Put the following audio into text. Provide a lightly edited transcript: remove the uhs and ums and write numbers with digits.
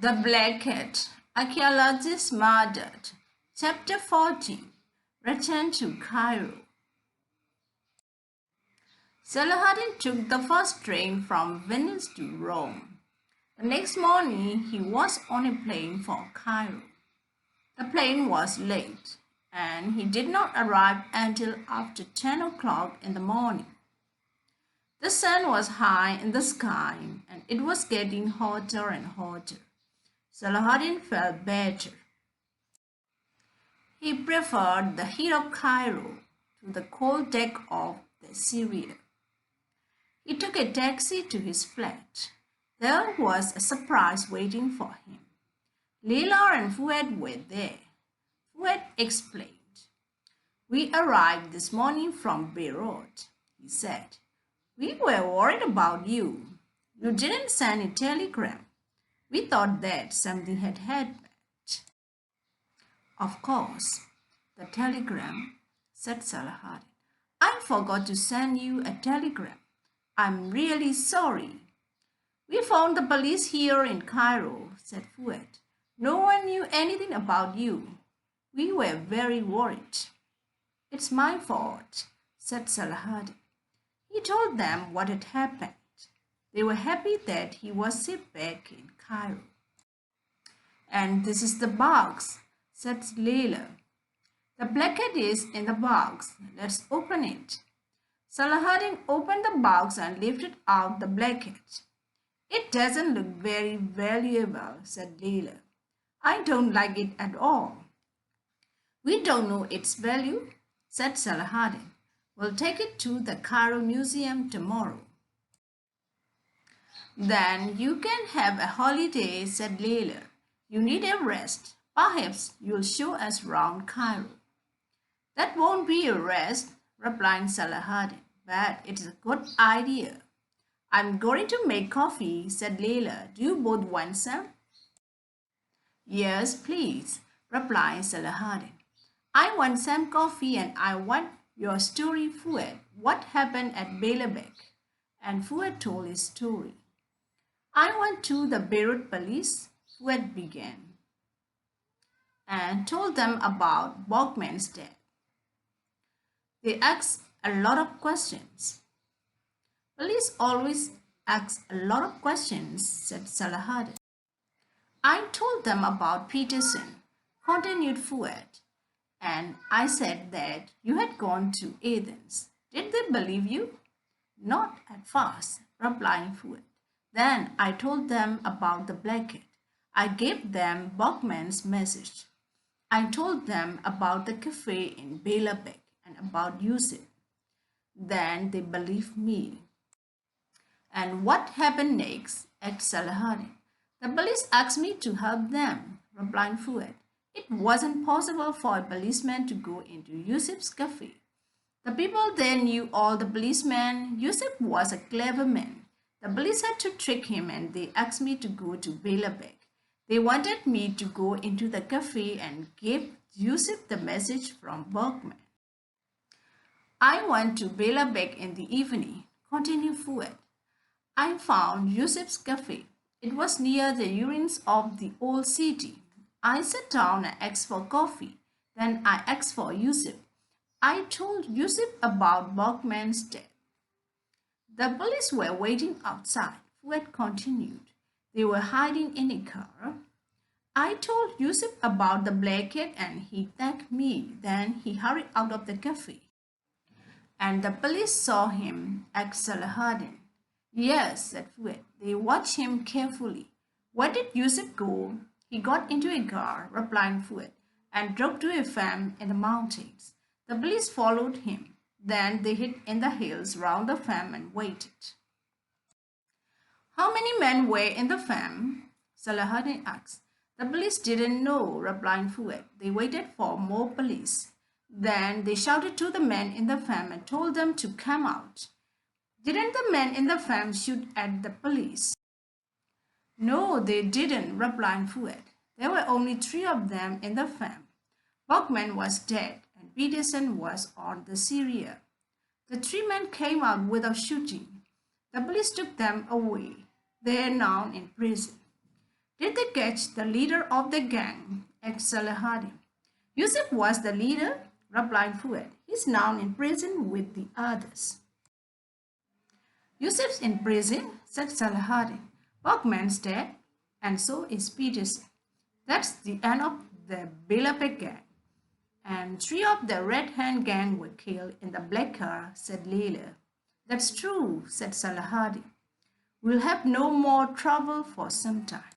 The Black Cat, Archaeologist Murdered. Chapter 14. Return to Cairo. Saladin took the first train from Venice to Rome. The next morning, he was on a plane for Cairo. The plane was late, and he did not arrive until after 10 o'clock in the morning. The sun was high in the sky, and it was getting hotter and hotter. Saladin felt better. He preferred the heat of Cairo to the cold deck of the Syria. He took a taxi to his flat. There was a surprise waiting for him. Leila and Fuad were there. Fuad explained. "We arrived this morning from Beirut," he said. "We were worried about you. You didn't send a telegram. We thought that something had happened." "Of course, the telegram," said Saladin. "I forgot to send you a telegram. I'm really sorry." "We found the police here in Cairo," said Fuad. "No one knew anything about you. We were very worried." "It's my fault," said Saladin. He told them what had happened. They were happy that he was safe back in Cairo. "And this is the box," said Leila. "The Black Cat is in the box. Let's open it." Saladin opened the box and lifted out the Black Cat. "It doesn't look very valuable," said Leila. "I don't like it at all." "We don't know its value," said Saladin. "We'll take it to the Cairo Museum tomorrow." "Then you can have a holiday," said Leila. "You need a rest. Perhaps you'll show us round Cairo." "That won't be a rest," replied Saladin, "but it's a good idea." "I'm going to make coffee," said Leila. "Do you both want some?" "Yes, please," replied Saladin. "I want some coffee and I want your story, Fuad. What happened at Baalbek?" And Fuad told his story. "I went to the Beirut police," Fuad began, "and told them about Bachmann's death. They asked a lot of questions." "Police always ask a lot of questions," said Saladin. "I told them about Peterson," continued Fuad, "and I said that you had gone to Athens. Did they believe you?" "Not at first," replied Fuad. "Then I told them about the Black Cat. I gave them Bachmann's message. I told them about the cafe in Baalbek and about Yusuf. Then they believed me." "And what happened next?" asked Saladin. "The police asked me to help them," replied Fuad. "It wasn't possible for a policeman to go into Yusuf's cafe. The people there knew all the policemen. Yusuf was a clever man. The police had to trick him and they asked me to go to Baalbek. They wanted me to go into the cafe and give Yusuf the message from Bachmann. I went to Baalbek in the evening," continued Fuad. "I found Yusuf's cafe. It was near the ruins of the old city. I sat down and asked for coffee. Then I asked for Yusuf. I told Yusuf about Bachmann's death. The police were waiting outside," Fuad continued. "They were hiding in a car. I told Yusuf about the Black Cat and he thanked me. Then he hurried out of the cafe." "And the police saw him," asked Saladin. "Yes," said Fuad. "They watched him carefully." "Where did Yusuf go?" "He got into a car," replied Fuad, "and drove to a farm in the mountains. The police followed him. Then they hid in the hills round the farm and waited." "How many men were in the farm?" Saladin asked. "The police didn't know," replied Fuad. "They waited for more police. Then they shouted to the men in the farm and told them to come out." "Didn't the men in the farm shoot at the police?" "No, they didn't," replied Fuad. "There were only 3 of them in the farm. Bachmann was dead and Peterson was on the Syria. The 3 men came out without shooting. The police took them away. They are now in prison." Did they catch the leader of the gang? Asked Salahadin. Yusuf was the leader, replied Fuad. He's now in prison with the others. Yusuf's in prison, said Salahadin. Bachman's dead, and so is Peterson. That's the end of the Bilapek gang. And 3 of the Red Hand gang were killed in the black car, said Leila. That's true, said Salahadin. We'll have no more trouble for some time.